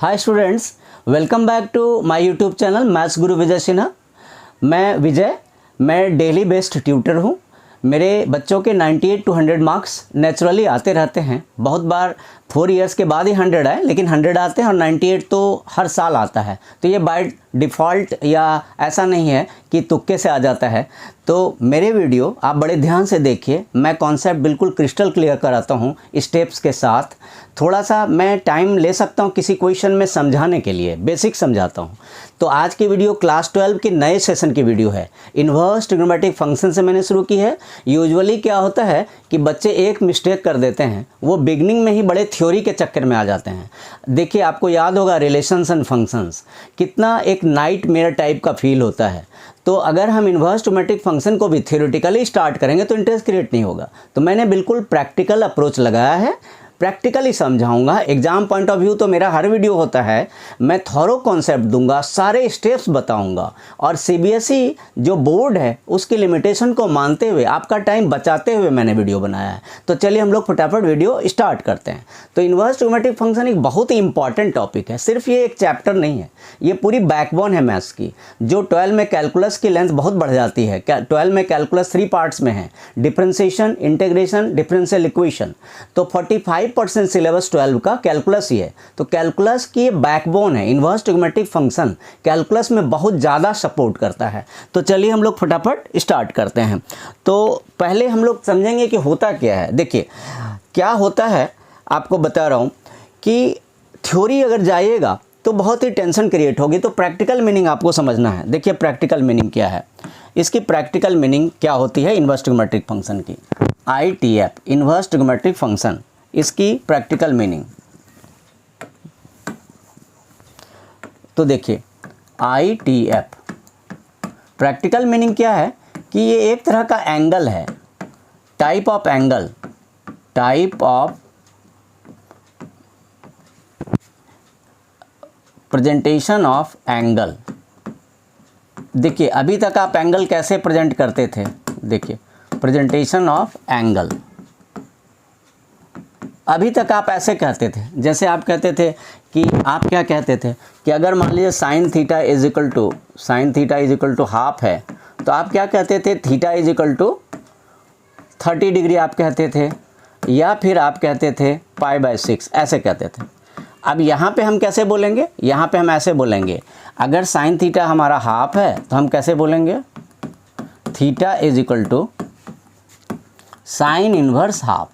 Hi students, welcome back to my YouTube channel maths Guru Vijay Sinha. मैं daily based tutor हूँ। मेरे बच्चों के 98 to 100 मार्क्स नेचुरली आते रहते हैं। बहुत बार 4 इयर्स के बाद ही 100 आए, लेकिन 100 आते हैं और 98 तो हर साल आता है। तो ये बाय डिफ़ॉल्ट या ऐसा नहीं है कि तुक्के से आ जाता है। तो मेरे वीडियो आप बड़े ध्यान से देखिए। मैं कॉन्सेप्ट बिल्कुल क्रिस्टल क्लियर कराता हूँ स्टेप्स के साथ। थोड़ा सा मैं टाइम ले सकता हूँ किसी क्वेश्चन में समझाने के लिए, बेसिक समझाता हूँ। तो आज की वीडियो क्लास 12 के नए सेशन की वीडियो है। इन्वर्स ट्रिग्नोमेट्रिक फंक्शन से मैंने शुरू की है। यूजुअली क्या होता है कि बच्चे एक मिस्टेक कर देते हैं, वो बिगनिंग में ही बड़े थ्योरी के चक्कर में आ जाते हैं। देखिए, आपको याद होगा रिलेशंस एंड फंक्शंस कितना एक नाइटमेयर टाइप का फील होता है। तो अगर हम इन्वर्स ट्रिग्नोमेट्रिक फंक्शन को भी थ्योरेटिकली स्टार्ट करेंगे तो इंटरेस्ट क्रिएट नहीं होगा। तो मैंने बिल्कुल प्रैक्टिकल अप्रोच लगाया है, प्रैक्टिकली समझाऊंगा। एग्जाम पॉइंट ऑफ व्यू तो मेरा हर वीडियो होता है, मैं थॉरो कॉन्सेप्ट दूंगा, सारे स्टेप्स बताऊंगा। और सीबीएसई जो बोर्ड है उसकी लिमिटेशन को मानते हुए, आपका टाइम बचाते हुए मैंने वीडियो बनाया है। तो चलिए हम लोग फटाफट वीडियो स्टार्ट करते हैं। तो इन्वर्स ट्रिग्नोमेट्रिक फंक्शन एक बहुत ही इंपॉर्टेंट टॉपिक है। सिर्फ ये एक चैप्टर नहीं है, ये पूरी बैकबोन है मैथ्स की। जो 12 में कैलकुलस की लेंथ बहुत बढ़ जाती है। 12 में कैलकुलस 3 पार्ट्स में है, डिफरेंशिएशन, इंटीग्रेशन, डिफरेंशियल इक्वेशन। तो 45% सिलेबस 12 का कैलकुलस ही है। तो कैलकुलस की बैकबोन है। इन्वर्स ट्रिग्नोमेट्रिक फंक्शन कैलकुलस में बहुत ज़्यादा सपोर्ट करता है। तो चलिए हम लोग फटाफट स्टार्ट करते हैं। तो पहले हम लोग समझेंगे कि होता क्या है। देखिए क्या होता है, आपको बता रहा हूँ कि थ्योरी अगर जाइएगा तो बहुत ही टेंशन क्रिएट होगी। तो प्रैक्टिकल मीनिंग आपको समझना है। देखिए प्रैक्टिकल मीनिंग क्या है, इसकी प्रैक्टिकल मीनिंग क्या होती है इन्वर्स ट्रिग्नोमेट्रिक फंक्शन की। ITF इन्वर्स ट्रिग्नोमेट्रिक फंक्शन, इसकी प्रैक्टिकल मीनिंग। तो देखिए ITF प्रैक्टिकल मीनिंग क्या है कि ये एक तरह का एंगल है, type of angle, type of presentation of angle. देखिए अभी तक आप एंगल कैसे प्रेजेंट करते थे। देखिए प्रेजेंटेशन ऑफ एंगल, अभी तक आप ऐसे कहते थे, जैसे आप कहते थे कि आप क्या कहते थे कि अगर मान लीजिए sine theta is equal to half है, तो आप क्या कहते थे, theta is equal to 30 degree आप कहते थे, या फिर आप कहते थे π/6 ऐसे कहते थे। अब यहाँ पे हम कैसे बोलेंगे, यहाँ पे हम ऐसे बोलेंगे, अगर साइन थीटा हमारा हाफ है तो हम कैसे बोलेंगे, theta is equal to sine inverse half.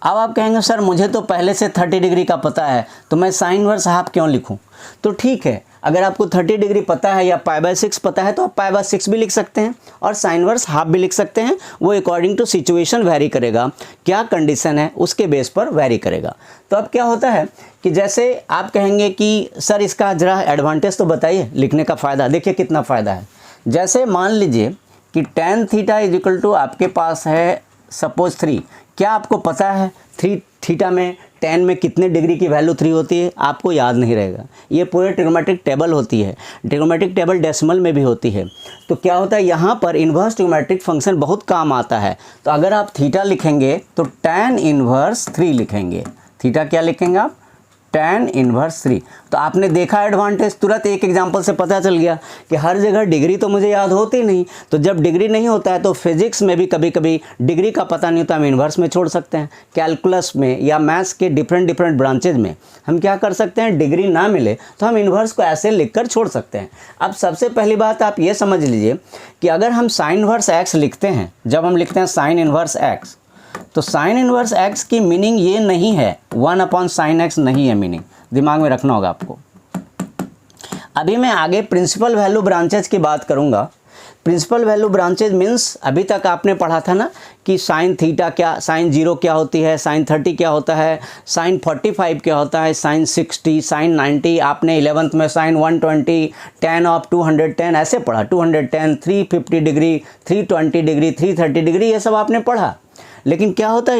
अब आप कहेंगे सर मुझे तो पहले से 30 डिग्री का पता है, तो मैं साइन इनवर्स हाफ क्यों लिखूं। तो ठीक है, अगर आपको 30 डिग्री पता है या π/6 पता है तो आप π/6 भी लिख सकते हैं और साइन इनवर्स हाफ भी लिख सकते हैं। वो अकॉर्डिंग टू सिचुएशन वेरी करेगा, क्या कंडीशन है उसके बेस पर वेरी करेगा। तो अब क्या होता है कि जैसे आप कहेंगे कि सर इसका जरा एडवांटेज तो बताइए, लिखने का फ़ायदा। देखिए कितना फ़ायदा है। जैसे मान लीजिए कि tan theta is equal to आपके पास है सपोज 3। क्या आपको पता है 3 थीटा में tan में कितने डिग्री की वैल्यू 3 होती है, आपको याद नहीं रहेगा। ये पूरे ट्रिग्नोमेट्रिक टेबल होती है, ट्रिग्नोमेट्रिक टेबल डेसिमल में भी होती है। तो क्या होता है यहाँ पर इन्वर्स ट्रिग्नोमेट्रिक फंक्शन बहुत काम आता है। तो अगर आप थीटा लिखेंगे तो tan इन्वर्स 3 लिखेंगे। थीटा क्या लिखेंगे आप, tan इन्वर्स 3। तो आपने देखा एडवांटेज, तुरंत एक एग्जांपल से पता चल गया कि हर जगह डिग्री तो मुझे याद होती नहीं। तो जब डिग्री नहीं होता है तो फिजिक्स में भी कभी कभी डिग्री का पता नहीं होता, हम इन्वर्स में छोड़ सकते हैं। कैलकुलस में या मैथ्स के डिफरेंट ब्रांचेज में हम क्या कर सकते हैं, डिग्री ना मिले तो हम इन्वर्स को ऐसे लिख कर छोड़ सकते हैं। अब सबसे पहली बात आप ये समझ लीजिए कि अगर हम साइन इन्वर्स एक्स लिखते हैं, जब हम लिखते हैं साइन इन्वर्स एक्स, तो साइन इनवर्स एक्स की मीनिंग ये नहीं है 1/sin x, नहीं है मीनिंग, दिमाग में रखना होगा आपको। अभी मैं आगे प्रिंसिपल वैल्यू ब्रांचेज की बात करूंगा। प्रिंसिपल वैल्यू ब्रांचेज मीन्स अभी तक आपने पढ़ा था ना कि साइन थीटा क्या, साइन 0 क्या होती है, साइन 30 क्या होता है, साइन 45 क्या होता है, साइन 60, साइन 90। आपने 11th में साइन 120, tan ऑफ 210 ऐसे पढ़ा, 210, 350 डिग्री, 320 डिग्री, 330 डिग्री, ये सब आपने पढ़ा। लेकिन क्या होता है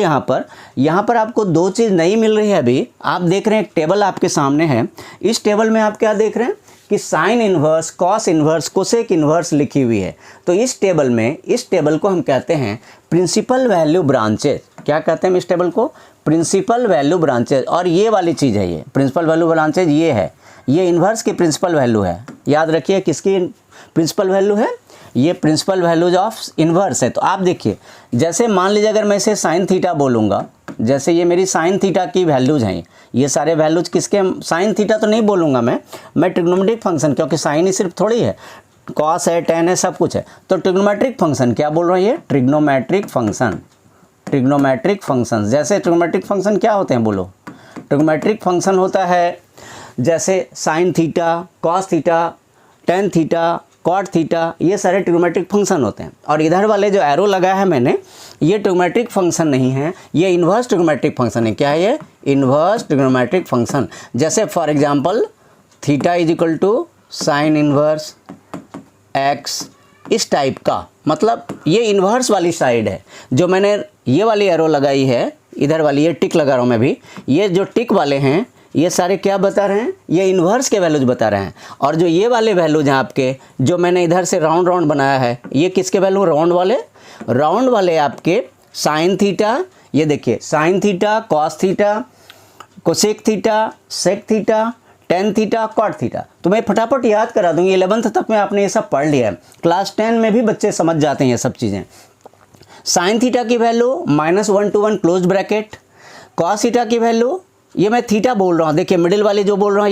यहाँ पर आपको दो चीज़ नहीं मिल रही है। अभी आप देख रहे हैं एक टेबल आपके सामने है, इस टेबल में आप क्या देख रहे हैं कि sign inverse, cos inverse, cosec inverse लिखी हुई है। तो इस टेबल को हम कहते हैं प्रिंसिपल वैल्यू ब्रांचेज। क्या कहते हैं इस टेबल को, प्रिंसिपल वैल्यू ब्रांचेज, और ये वाली चीज़ है, ये प्रिंसिपल वैल्यू ब्रांचेज ये है, ये इन्वर्स की प्रिंसिपल वैल्यू है। याद रखिए किसकी प्रिंसिपल वैल्यू है, ये प्रिंसिपल वैल्यूज ऑफ इन्वर्स है। तो आप देखिए, जैसे मान लीजिए अगर मैं इसे साइन थीटा बोलूँगा, जैसे ये मेरी साइन थीटा की वैल्यूज हैं, ये सारे वैल्यूज किसके, साइन थीटा तो नहीं बोलूँगा मैं ट्रिग्नोमेट्रिक फंक्शन, क्योंकि साइन ही सिर्फ थोड़ी है, कॉस है, टेन है, सब कुछ है। तो ट्रिग्नोमेट्रिक फंक्शन क्या बोल रहा है, ये ट्रिग्नोमेट्रिक फंक्शन, ट्रिग्नोमेट्रिक फंक्शन। जैसे ट्रिग्नोमेट्रिक फंक्शन क्या होते हैं बोलो, ट्रिग्नोमेट्रिक फंक्शन होता है जैसे sine theta, cos theta, tan theta, cot theta, ये सारे ट्रिग्नोमेट्रिक फंक्शन होते हैं। और इधर वाले जो एरो लगाया है मैंने, ये ट्रिग्नोमेट्रिक फंक्शन नहीं है, ये इन्वर्स ट्रिग्नोमेट्रिक फंक्शन है। क्या है ये, इन्वर्स ट्रिग्नोमेट्रिक फंक्शन। जैसे for example theta is equal to sine inverse x, इस टाइप का, मतलब ये इन्वर्स वाली साइड है। जो मैंने ये वाली एरो लगाई है, इधर वाली ये टिक लगा रहा हूँ मैं भी, ये जो टिक वाले हैं ये सारे क्या बता रहे हैं, ये इन्वर्स के वैल्यूज बता रहे हैं। और जो ये वाले वैल्यूज हैं आपके, जो मैंने इधर से राउंड राउंड बनाया है, ये किसके वैल्यू, राउंड वाले आपके साइन थीटा, ये देखिए sine theta, cos theta, cosec theta, sec theta, tan theta, cot theta. तो मैं फटाफट याद करा दूंगी, 11th तक में आपने ये सब पढ़ लिया है, क्लास 10 में भी बच्चे समझ जाते हैं ये सब चीज़ें। साइन थीटा की value -1 to 1 close bracket, cos theta की वैल्यू, ये मैं थीटा बोल रहा हूँ, देखिए मिडिल वाली जो बोल रहा हूँ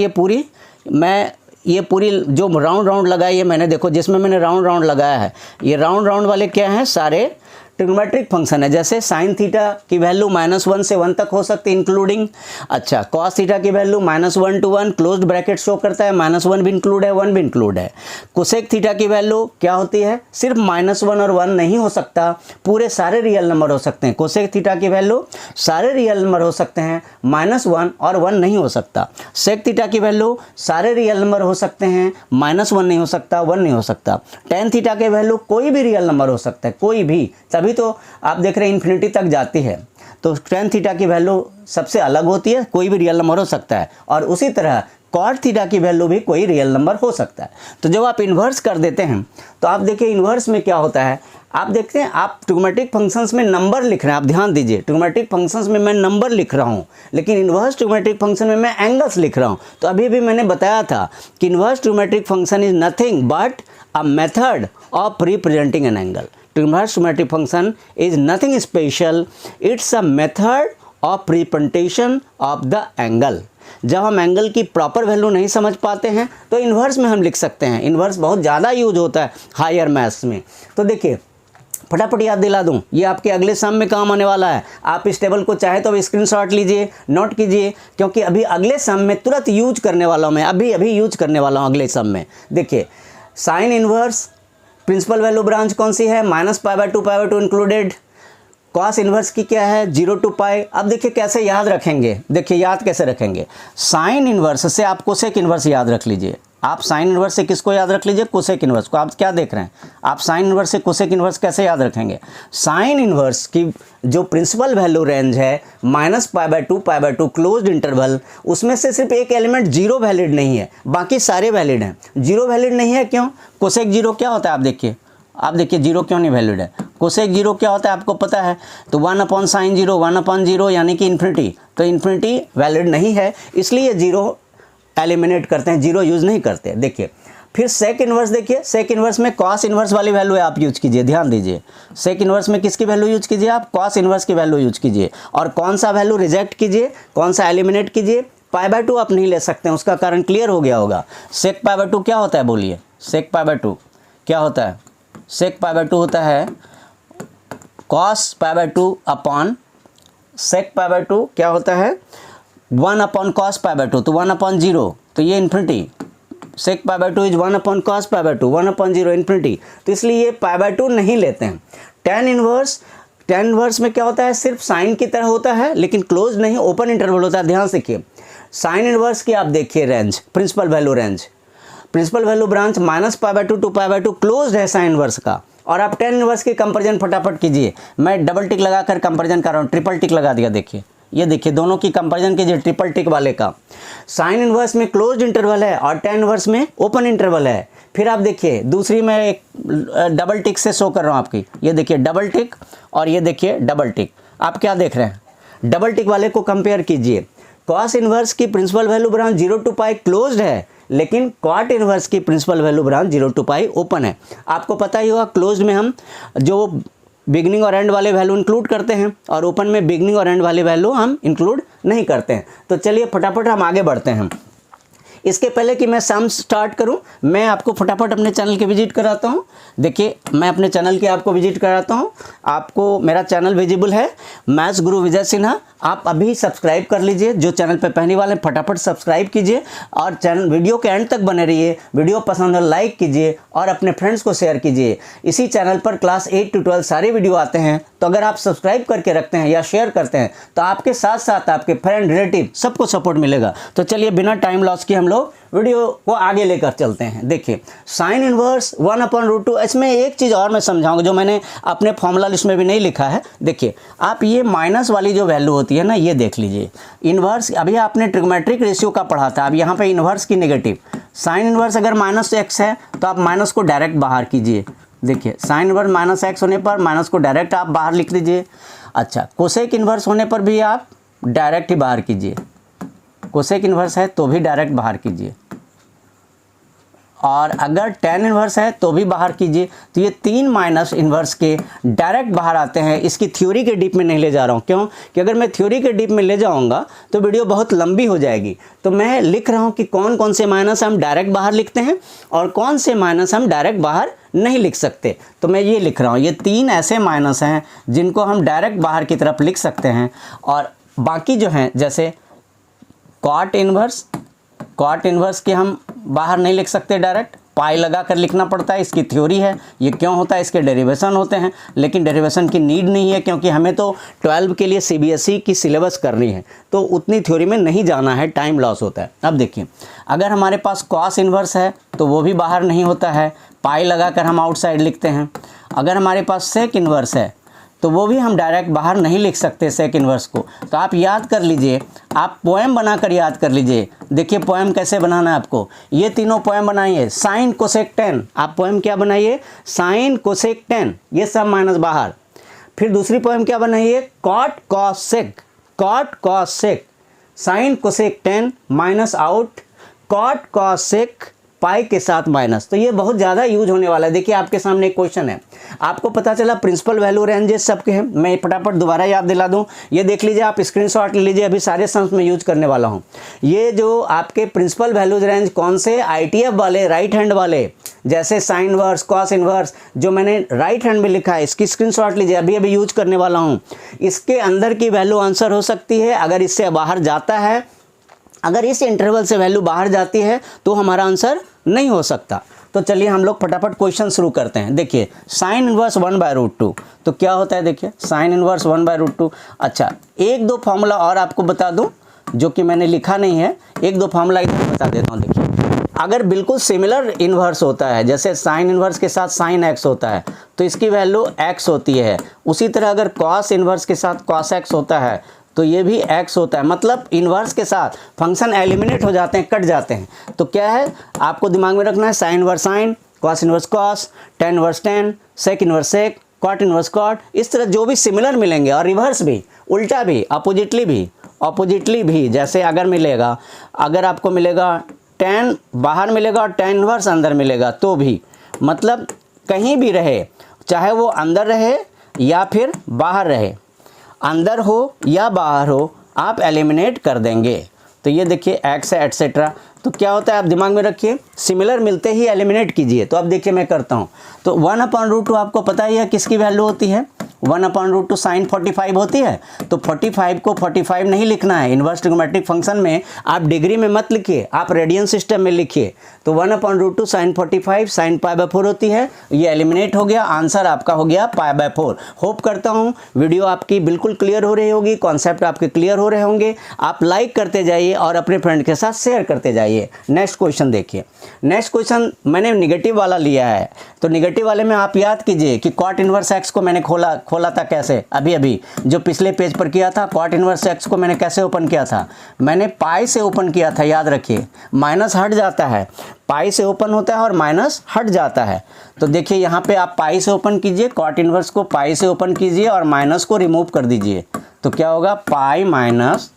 ये पूरी जो राउंड राउंड लगाई है मैंने, देखो जिसमें मैंने राउंड राउंड लगाया है, ये राउंड राउंड वाले क्या हैं, सारे ट्रिग्नोमेट्रिक फंक्शन है। जैसे साइन थीटा की वैल्यू -1 से 1 तक हो सकती है इंक्लूडिंग, अच्छा कॉस थीटा की value -1 to 1 closed bracket show करता है, -1 भी इंक्लूड है, 1 भी इंक्लूड है। कोसेक थीटा की वैल्यू क्या होती है, सिर्फ -1 और 1 नहीं हो सकता, पूरे सारे रियल नंबर हो सकते हैं। कोसेक थीटा की वैल्यू सारे रियल नंबर हो सकते हैं, -1 और 1 नहीं हो सकता। सेक थीटा की वैल्यू सारे रियल नंबर हो सकते हैं, -1 नहीं हो सकता, 1 नहीं हो सकता। टेन थीटा की वैल्यू कोई भी रियल नंबर हो सकता है, कोई भी, तभी तो आप देख रहे हैं इन्फिनिटी तक जाती है। तो टेन थीटा की वैल्यू सबसे अलग होती है, कोई भी रियल नंबर हो सकता है। और उसी तरह कॉट थीटा की वैल्यू भी कोई रियल नंबर हो सकता है। तो जब आप इन्वर्स कर देते हैं तो आप देखिए इन्वर्स में क्या होता है, आप देखते हैं आप ट्रिग्नोमेट्रिक फंक्शंस में नंबर लिख रहे हैं, आप ध्यान दीजिए ट्रिग्नोमेट्रिक फंक्शंस में मैं नंबर लिख रहा हूँ, लेकिन इन्वर्स ट्रिग्नोमेट्रिक फंक्शन में मैं एंगल्स लिख रहा हूँ। तो अभी भी मैंने बताया था कि inverse trigonometric function is nothing but a method of representing an angle. Inverse trigonometric function is nothing special, it's a method of representation of the angle। जब हम एंगल की प्रॉपर वैल्यू नहीं समझ पाते हैं तो इन्वर्स में हम लिख सकते हैं। इन्वर्स बहुत ज़्यादा यूज होता है हायर मैथ्स में। तो देखिए फटाफट याद दिला दूं, ये आपके अगले सम में काम आने वाला है। आप इस टेबल को चाहे तो अब स्क्रीनशॉट लीजिए, नोट कीजिए, क्योंकि अभी अगले सम में तुरंत यूज करने वाला हूँ मैं, अभी यूज करने वाला हूँ अगले सम में। देखिए sine inverse principal value branch कौन सी है, -π/2 इंक्लूडेड। कॉस इन्वर्स की क्या है, 0 to π। अब देखिए कैसे याद रखेंगे, देखिए याद कैसे रखेंगे। साइन इन्वर्स से आप कोसेक इन्वर्स याद रख लीजिए। आप साइन इन्वर्स से किसको याद रख लीजिए, कोसेक इन्वर्स को। आप क्या देख रहे हैं, आप साइन इन्वर्स से कोसेक इन्वर्स कैसे याद रखेंगे। साइन इन्वर्स की जो प्रिंसिपल वैल्यू रेंज है -π/2 क्लोज्ड इंटरवल, उसमें से सिर्फ एक एलिमेंट 0 वैलिड नहीं है, बाकी सारे वैलिड हैं। 0 वैलिड नहीं है क्यों, कोसेक 0 क्या होता है, आप देखिए 0 क्यों नहीं वैलिड है। कोसेक 0 क्या होता है आपको पता है, तो 1/sin 0, 1/0 यानी कि इन्फिनिटी। तो इन्फिनिटी वैलिड नहीं है, इसलिए 0 एलिमिनेट करते हैं, 0 यूज़ नहीं करते। देखिए फिर सेक इन्वर्स, देखिए सेक इन्वर्स में कॉस इन्वर्स वाली वैल्यू है, आप यूज कीजिए, ध्यान दीजिए। सेक इन्वर्स में किसकी वैल्यू यूज कीजिए, आप कॉस इन्वर्स की वैल्यू यूज कीजिए। और कौन सा वैल्यू रिजेक्ट कीजिए, कौन सा एलिमिनेट कीजिए, π/2 आप नहीं ले सकते हैं, उसका कारण क्लियर हो गया होगा। सेक π/2 क्या होता है बोलिए, सेक π/2 क्या होता है, सेक π/2 होता है कॉस π/2 अपॉन सेक π/2 क्या होता है 1/cos π/2, तो 1/0, तो ये infinity. Sec π/2 is 1/cos π/2, 1/0 infinity. तो इसलिए ये π/2 नहीं लेते हैं। टेन इन्वर्स में क्या होता है, सिर्फ साइन की तरह होता है लेकिन क्लोज नहीं, ओपन इंटरवल होता है। ध्यान से देखिए साइन इन्वर्स की आप देखिए range, principal value range, principal value branch -π/2 to π/2 close है साइन इन्वर्स का। और आप टेन इन्वर्स की कंपेरिजन फटाफट कीजिए, मैं डबल टिक लगाकर कंपेरिजन कर रहा हूँ, ट्रिपल टिक लगा दिया। देखिए ये देखिए दोनों की कंपैरिजन कीजिए, ट्रिपल टिक वाले का। साइन इन्वर्स में क्लोज्ड इंटरवल है और टेन इन्वर्स में ओपन इंटरवल है। फिर आप देखिए दूसरी में एक डबल टिक से शो कर रहा हूँ आपकी, ये देखिए डबल टिक और ये देखिए डबल टिक। आप क्या देख रहे हैं, डबल टिक वाले को कंपेयर कीजिए। कॉस इनवर्स की principal value branch 0 to pi closed है, लेकिन कॉट इनवर्स की principal value branch 0 to pi open है। आपको पता ही होगा क्लोज्ड में हम जो बिगनिंग और एंड वाले वैल्यू इंक्लूड करते हैं और ओपन में बिगनिंग और एंड वाले वैल्यू हम इंक्लूड नहीं करते हैं। तो चलिए फटाफट हम आगे बढ़ते हैं। इसके पहले कि मैं सम स्टार्ट करूं, मैं आपको फटाफट अपने चैनल के विजिट कराता हूं। देखिए मैं अपने चैनल के आपको विजिट कराता हूं। आपको मेरा चैनल विजिबल है, मैथ्स गुरु विजय सिन्हा। आप अभी सब्सक्राइब कर लीजिए, जो चैनल पे पहली वाले फटाफट सब्सक्राइब कीजिए और चैनल वीडियो के एंड तक बने रहिए। वीडियो पसंद है लाइक कीजिए और अपने फ्रेंड्स को शेयर कीजिए। इसी चैनल पर क्लास 8 to 12 सारे वीडियो आते हैं, तो अगर आप सब्सक्राइब करके रखते हैं या शेयर करते हैं तो आपके साथ साथ आपके फ्रेंड रिलेटिव सबको सपोर्ट मिलेगा। तो चलिए बिना टाइम लॉस के हम लोग वीडियो को आगे लेकर चलते हैं। देखिए साइन इनवर्स 1/√2, इसमें एक चीज़ और मैं समझाऊंगा जो मैंने अपने फॉर्मूला लिस्ट में भी नहीं लिखा है। देखिए आप ये माइनस वाली जो वैल्यू होती है ना, ये देख लीजिए इनवर्स। अभी आपने ट्रिग्मेट्रिक रेशियो का पढ़ा था, अब यहाँ पे इनवर्स की नेगेटिव। साइन इनवर्स अगर -x है तो आप माइनस को डायरेक्ट बाहर कीजिए। देखिए साइन इनवर्स -x होने पर माइनस को डायरेक्ट आप बाहर लिख लीजिए। अच्छा कोसेक इनवर्स होने पर भी आप डायरेक्ट ही बाहर कीजिए। कोसेक इनवर्स है तो भी डायरेक्ट बाहर कीजिए, और अगर टेन इनवर्स है तो भी बाहर कीजिए। तो ये 3 माइनस इनवर्स के डायरेक्ट बाहर आते हैं। इसकी थ्योरी के डीप में नहीं ले जा रहा हूँ, क्यों कि अगर मैं थ्योरी के डीप में ले जाऊँगा तो वीडियो बहुत लंबी हो जाएगी। तो मैं लिख रहा हूँ कि कौन कौन से माइनस हम डायरेक्ट बाहर लिखते हैं और कौन से माइनस हम डायरेक्ट बाहर नहीं लिख सकते। तो मैं ये लिख रहा हूँ, ये 3 ऐसे माइनस हैं जिनको हम डायरेक्ट बाहर की तरफ लिख सकते हैं, और बाकी जो हैं जैसे कॉट इनवर्स के हम बाहर नहीं लिख सकते डायरेक्ट, पाई लगा कर लिखना पड़ता है। इसकी थ्योरी है, ये क्यों होता है, इसके डेरिवेशन होते हैं, लेकिन डेरिवेशन की नीड नहीं है क्योंकि हमें तो 12 के लिए CBSE की सिलेबस करनी है, तो उतनी थ्योरी में नहीं जाना है, टाइम लॉस होता है। अब देखिए अगर हमारे पास कॉस इनवर्स है तो वो भी बाहर नहीं होता है, पाई लगा कर हम आउटसाइड लिखते हैं। अगर हमारे पास सेक इनवर्स है तो वो भी हम डायरेक्ट बाहर नहीं लिख सकते सेक इनवर्स को। तो आप याद कर लीजिए, आप पोएम बनाकर याद कर लीजिए। देखिए पोएम कैसे बनाना है आपको, ये तीनों पोएम बनाइए। साइन कोसेक टेन, आप पोएम क्या बनाइए, साइन कोसेक टेन, ये सब माइनस बाहर। फिर दूसरी पोएम क्या बनाइए, cot cos sec, sine cosec tan minus out, cot cos sec pi के साथ माइनस। तो ये बहुत ज़्यादा यूज होने वाला है। देखिए आपके सामने एक क्वेश्चन है, आपको पता चला प्रिंसिपल वैल्यू रेंजेस सबके हैं। मैं फटाफट दोबारा याद दिला दूं, ये देख लीजिए, आप स्क्रीनशॉट ले लीजिए, अभी सारे सम्स में यूज करने वाला हूं। ये जो आपके प्रिंसिपल वैल्यूज रेंज कौन से, ITF वाले, राइट हैंड वाले, जैसे साइन इनवर्स, कॉस इनवर्स, जो मैंने राइट हैंड में लिखा है, इसकी स्क्रीनशॉट लीजिए, अभी अभी यूज करने वाला हूँ। इसके अंदर की वैल्यू आंसर हो सकती है, अगर इससे बाहर जाता है, अगर इस इंटरवल से वैल्यू बाहर जाती है तो हमारा आंसर नहीं हो सकता। तो चलिए हम लोग फटाफट क्वेश्चन शुरू करते हैं। देखिए साइन इनवर्स 1/√2, तो क्या होता है, देखिए साइन इनवर्स 1/√2। अच्छा एक दो फॉर्मूला और आपको बता दूं जो कि मैंने लिखा नहीं है, एक दो फॉर्मूला इधर बता देता हूँ। देखिए अगर बिल्कुल सिमिलर इन्वर्स होता है, जैसे साइन इनवर्स के साथ साइन x होता है तो इसकी वैल्यू x होती है। उसी तरह अगर कॉस इनवर्स के साथ कॉस x होता है तो ये भी x होता है। मतलब इन्वर्स के साथ फंक्शन एलिमिनेट हो जाते हैं, कट जाते हैं। तो क्या है आपको दिमाग में रखना है, sine inverse sine, cos inverse cos, tan inverse tan, sec inverse sec, cot inverse cot, इस तरह जो भी सिमिलर मिलेंगे, और रिवर्स भी, उल्टा भी, अपोजिटली भी जैसे अगर मिलेगा, अगर आपको मिलेगा टेन बाहर मिलेगा और टेन इनवर्स अंदर मिलेगा तो भी, मतलब कहीं भी रहे, चाहे वो अंदर रहे या फिर बाहर रहे, अंदर हो या बाहर हो, आप एलिमिनेट कर देंगे। तो ये देखिए x है एटसेट्रा। तो क्या होता है आप दिमाग में रखिए, सिमिलर मिलते ही एलिमिनेट कीजिए। तो अब देखिए मैं करता हूँ, तो 1/√2 आपको पता ही है किसकी वैल्यू होती है, 1/√2 साइन 45 होती है। तो 45 को 45 नहीं लिखना है, इन्वर्स ट्रिग्नोमेट्रिक फंक्शन में आप डिग्री में मत लिखिए, आप रेडियन सिस्टम में लिखिए। तो 1/√2 साइन 45 साइन π/4 होती है, ये एलिमिनेट हो गया, आंसर आपका हो गया π/4। होप करता हूँ वीडियो आपकी बिल्कुल क्लियर हो रही होगी, कॉन्सेप्ट आपके क्लियर हो रहे होंगे। आप लाइक करते जाइए और अपने फ्रेंड के साथ शेयर करते जाइए। नेक्स्ट क्वेश्चन देखिए, नेक्स्ट क्वेश्चन मैंने निगेटिव वाला लिया है। तो निगेटिव वाले में आप याद कीजिए कि कॉट इनवर्स x को मैंने खोला खोला था कैसे, अभी अभी जो पिछले पेज पर किया था, कॉट इनवर्स एक्स को मैंने कैसे ओपन किया था, मैंने पाई से ओपन किया था, याद रखिए। माइनस हट जाता है, पाई से ओपन होता है और माइनस हट जाता है। तो देखिए यहाँ पे आप पाई से ओपन कीजिए, कॉट इनवर्स को पाई से ओपन कीजिए और माइनस को रिमूव कर दीजिए, तो क्या होगा, पाई माइनस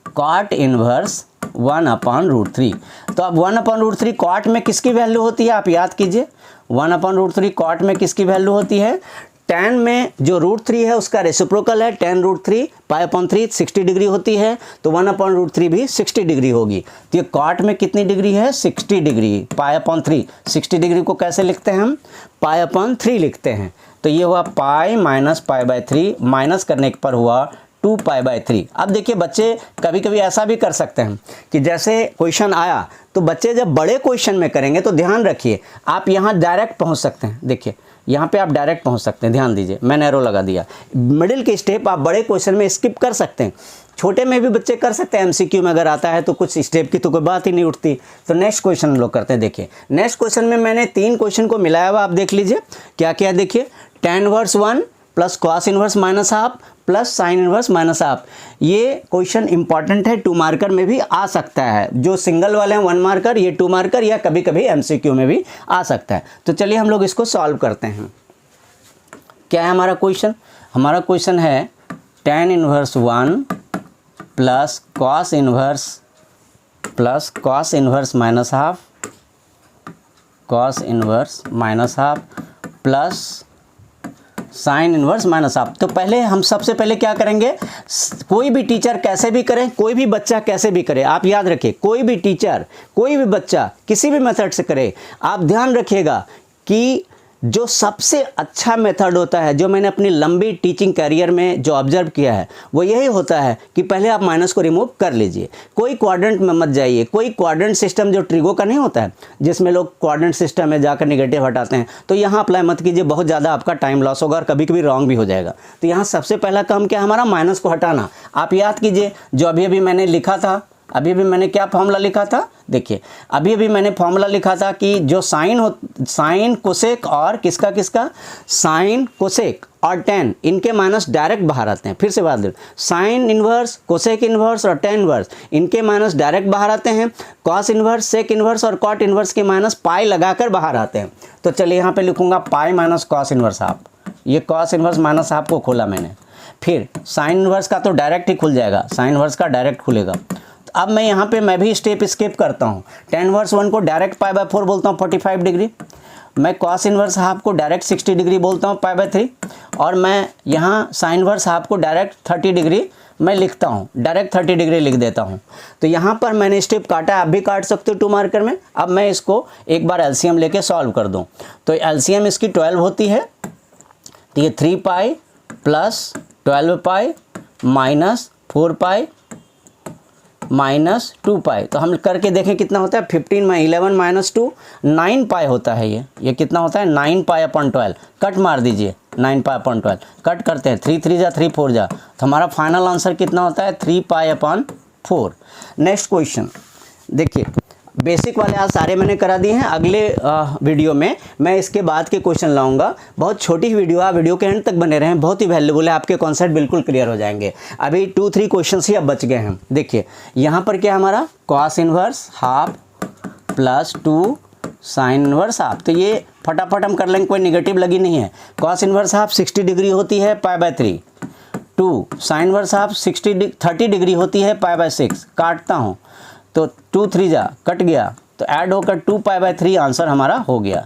कॉट इनवर्स 1/√3। तो अब 1/√3 कॉट में किसकी वैल्यू होती है, आप याद कीजिए। 1/√3 कॉट में किसकी वैल्यू होती है, tan में जो √3 है उसका रेसिप्रोकल है, tan√3 पाई/3 60 डिग्री होती है, तो 1/√3 भी 60 डिग्री होगी। तो ये कॉट में कितनी डिग्री है, 60 डिग्री, पाई/3 60 डिग्री को कैसे लिखते हैं हम, पाई/3 लिखते हैं। तो ये हुआ पाई माइनस पाई/3, माइनस करने पर हुआ 2π/3। अब देखिए बच्चे कभी कभी ऐसा भी कर सकते हैं कि जैसे क्वेश्चन आया तो बच्चे जब बड़े क्वेश्चन में करेंगे तो ध्यान रखिए आप यहाँ डायरेक्ट पहुँच सकते हैं। देखिए यहाँ पे आप डायरेक्ट पहुँच सकते हैं, ध्यान दीजिए, मैंने एरो लगा दिया। मिडिल के स्टेप आप बड़े क्वेश्चन में स्किप कर सकते हैं, छोटे में भी बच्चे कर सकते हैं। एमसीक्यू में अगर आता है तो कुछ स्टेप की तो कोई बात ही नहीं उठती। तो नेक्स्ट क्वेश्चन हम लोग करते हैं। देखिए नेक्स्ट क्वेश्चन में मैंने 3 क्वेश्चन को मिलाया हुआ, आप देख लीजिए क्या क्या। देखिए tan inverse 1 plus cos inverse -½ plus sine inverse -½ ये क्वेश्चन इंपॉर्टेंट है, 2 मार्कर में भी आ सकता है। जो सिंगल वाले हैं 1 मार्कर, ये 2 मार्कर, या कभी कभी एमसीक्यू में भी आ सकता है। तो चलिए हम लोग इसको सॉल्व करते हैं। क्या है हमारा क्वेश्चन, हमारा क्वेश्चन है tan inverse 1 plus cos inverse -½ cos inverse -½ plus sine inverse -½ तो पहले हम सबसे पहले क्या करेंगे, कोई भी टीचर कैसे भी करें, कोई भी बच्चा कैसे भी करे, आप याद रखिए, कोई भी टीचर कोई भी बच्चा किसी भी मेथड से करे, आप ध्यान रखिएगा कि जो सबसे अच्छा मेथड होता है, जो मैंने अपनी लंबी टीचिंग कैरियर में जो ऑब्जर्व किया है, वो यही होता है कि पहले आप माइनस को रिमूव कर लीजिए। कोई क्वाड्रेंट में मत जाइए, कोई क्वाड्रेंट सिस्टम जो ट्रिगो का नहीं होता है, जिसमें लोग क्वाड्रेंट सिस्टम में जाकर निगेटिव हटाते हैं, तो यहाँ अप्लाई मत कीजिए, बहुत ज़्यादा आपका टाइम लॉस होगा और कभी कभी रॉन्ग भी हो जाएगा। तो यहाँ सबसे पहला काम क्या हमारा, माइनस को हटाना। आप याद कीजिए जो अभी अभी मैंने लिखा था, अभी अभी मैंने क्या फॉर्मूला लिखा था, देखिए अभी अभी मैंने फॉर्मूला लिखा था कि जो साइन कोसेक और किसका साइन कोसेक और tan इनके माइनस डायरेक्ट बाहर आते हैं। फिर से बात दें, साइन इनवर्स, कोसेक इनवर्स और tan इनवर्स इनके माइनस डायरेक्ट बाहर आते हैं। कॉस इनवर्स, सेक इनवर्स और कॉट इनवर्स के माइनस पाई लगाकर बाहर आते हैं। तो चलिए यहाँ पे लिखूंगा pi minus cos inverse half, ये कॉस इनवर्स माइनस हाफ को खोला मैंने। फिर साइन इनवर्स का तो डायरेक्ट ही खुल जाएगा, साइन इनवर्स का डायरेक्ट खुलेगा। अब मैं यहाँ पे मैं भी स्टेप स्किप करता हूँ। tan इनवर्स 1 को डायरेक्ट पाई/4 बोलता हूँ 45 डिग्री, मैं कॉस इनवर्स हाफ को डायरेक्ट 60 डिग्री बोलता हूँ पाई/3, और मैं यहाँ साइन इनवर्स हाफ को डायरेक्ट 30 डिग्री मैं लिखता हूँ, डायरेक्ट 30 डिग्री लिख देता हूँ। तो यहाँ पर मैंने स्टेप काटा, आप भी काट सकते हो 2 मार्कर में। अब मैं इसको एक बार एलसीएम लेके सॉल्व कर दूँ, तो एलसीएम इसकी 12 होती है, तो ये 3 pi plus 12 pi minus 4 pi minus 2 पाई, तो हम करके देखें कितना होता है, 15 में 11 माइनस 2 9 पाई होता है। ये कितना होता है, 9 पाई/12। कट मार दीजिए, 9 पाई/12 कट करते हैं, 3 3 जा 3 4 जा, तो हमारा फाइनल आंसर कितना होता है, 3 पाई/4। नेक्स्ट क्वेश्चन देखिए, बेसिक वाले आज सारे मैंने करा दिए हैं। अगले वीडियो में मैं इसके बाद के क्वेश्चन लाऊंगा। बहुत छोटी वीडियो है, वीडियो के एंड तक बने रहें, बहुत ही वैल्यूबल है, आपके कॉन्सेप्ट बिल्कुल क्लियर हो जाएंगे। अभी 2-3 क्वेश्चन ही अब बच गए हैं। देखिए यहाँ पर क्या हमारा cos inverse half plus 2 sign inverse half, तो ये फटाफट हम कर लेंगे, कोई निगेटिव लगी नहीं है। कॉस इनवर्स हाफ 60 डिग्री होती है पाई/3, 2 साइन इनवर्स हाफ 30 डिग्री होती है पाई/6। काटता हूँ तो 2 3 जा कट गया, तो ऐड होकर 2 पाई/3 आंसर हमारा हो गया।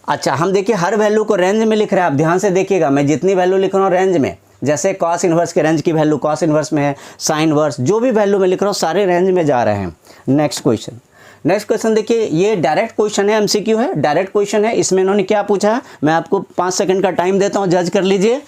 अच्छा हम देखिए हर वैल्यू को रेंज में लिख रहे हैं, आप ध्यान से देखिएगा, मैं जितनी वैल्यू लिख रहा हूँ रेंज में, जैसे कॉस इनवर्स के रेंज की वैल्यू कॉस इनवर्स में है, साइन इनवर्स जो भी वैल्यू मैं लिख रहा हूँ सारे रेंज में जा रहे हैं। नेक्स्ट क्वेश्चन देखिए, ये डायरेक्ट क्वेश्चन है, एमसीक्यू है, डायरेक्ट क्वेश्चन है। इसमें इन्होंने क्या पूछा है, मैं आपको 5 सेकंड का टाइम देता हूँ, जज कर लीजिए।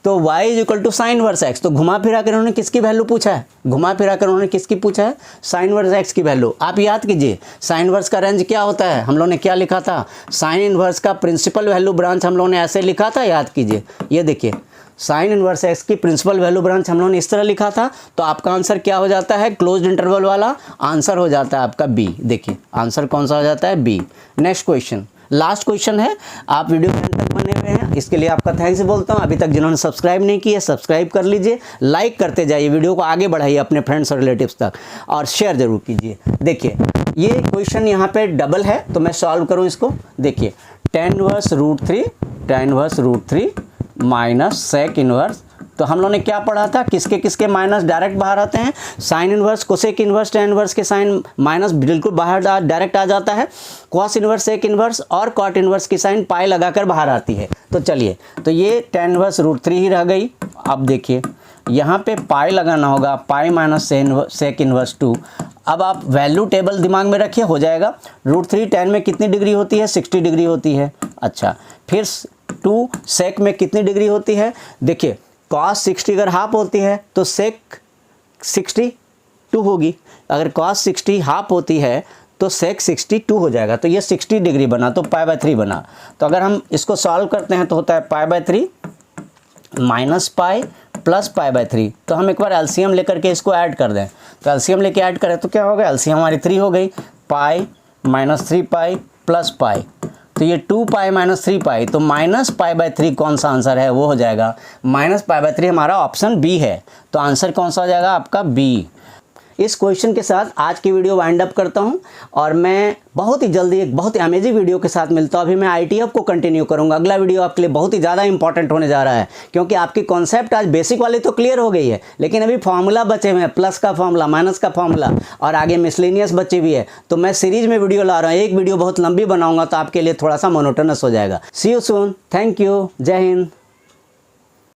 तो y = साइन इनवर्स x, तो घुमा फिरा कर उन्होंने किसकी वैल्यू पूछा है, घुमा फिरा कर उन्होंने किसकी पूछा है, साइन इनवर्स x की वैल्यू। आप याद कीजिए साइन इनवर्स का रेंज क्या होता है, हम लोगों ने क्या लिखा था, साइन इनवर्स का प्रिंसिपल वैल्यू ब्रांच हम लोगों ने ऐसे लिखा था, याद कीजिए। ये देखिए साइन इनवर्स x की प्रिंसिपल वैल्यू ब्रांच हम लोगों ने इस तरह लिखा था, तो आपका आंसर क्या हो जाता है, क्लोज्ड इंटरवल वाला आंसर हो जाता है आपका बी। देखिए आंसर कौन सा हो जाता है, B. Next question last question है, आप वीडियो के अंत तक बने हुए हैं, इसके लिए आपका थैंक्स बोलता हूँ। अभी तक जिन्होंने सब्सक्राइब नहीं किया सब्सक्राइब कर लीजिए, लाइक करते जाइए, वीडियो को आगे बढ़ाइए अपने फ्रेंड्स और रिलेटिव्स तक, और शेयर जरूर कीजिए। देखिए ये क्वेश्चन यहाँ पे डबल है, तो मैं सॉल्व करूँ इसको। देखिए tan inverse root three minus sec inverse, तो हम लोगों ने क्या पढ़ा था, किसके किसके माइनस डायरेक्ट बाहर आते हैं, sine inverse cosec inverse tan inverse के साइन माइनस बिल्कुल बाहर डायरेक्ट आ जाता है, कॉस इनवर्स सेक इनवर्स और कॉट इनवर्स की साइन पाई लगाकर बाहर आती है। तो चलिए, तो ये tan इनवर्स रूट थ्री ही रह गई। अब देखिए यहाँ पे पाई लगाना होगा, पाई माइनस सेक इनवर्स 2। अब आप वैल्यू टेबल दिमाग में रखिए, हो जाएगा। रूट थ्री tan में कितनी डिग्री होती है, 60 डिग्री होती है। अच्छा, फिर 2 सेक में कितनी डिग्री होती है, देखिए cos 60 अगर हाफ होती है तो सेक 62 होगी, अगर cos 60 हाफ होती है तो सेक 62 हो जाएगा। तो ये 60 डिग्री बना, तो π/3 बना। तो अगर हम इसको सॉल्व करते हैं तो होता है π/3 माइनस पाई प्लस π/3। तो हम एक बार एलसीएम लेकर के इसको ऐड कर दें, तो एलसीएम लेके ऐड करें तो क्या होगा, एलसीएम हमारी 3 हो गई, pi minus 3 pi plus pi, तो ये 2 पाई माइनस 3 पाई, तो माइनस π/3 कौन सा आंसर है, वो हो जाएगा माइनस π/3, हमारा ऑप्शन बी है। तो आंसर कौन सा हो जाएगा आपका, बी। इस क्वेश्चन के साथ आज की वीडियो वाइंड अप करता हूं, और मैं बहुत ही जल्दी एक बहुत ही अमेजिंग वीडियो के साथ मिलता हूं। अभी मैं ITF को कंटिन्यू करूंगा। अगला वीडियो आपके लिए बहुत ही ज़्यादा इंपॉर्टेंट होने जा रहा है, क्योंकि आपकी कॉन्सेप्ट आज बेसिक वाली तो क्लियर हो गई है, लेकिन अभी फॉर्मूला बचे हुए हैं, प्लस का फॉर्मूला, माइनस का फॉर्मूला, और आगे मिसलेनियस बची हुई है। तो मैं सीरीज में वीडियो ला रहा हूँ, एक वीडियो बहुत लंबी बनाऊंगा तो आपके लिए थोड़ा सा मोनोटोनस हो जाएगा। सी यू सून, थैंक यू, जय हिंद।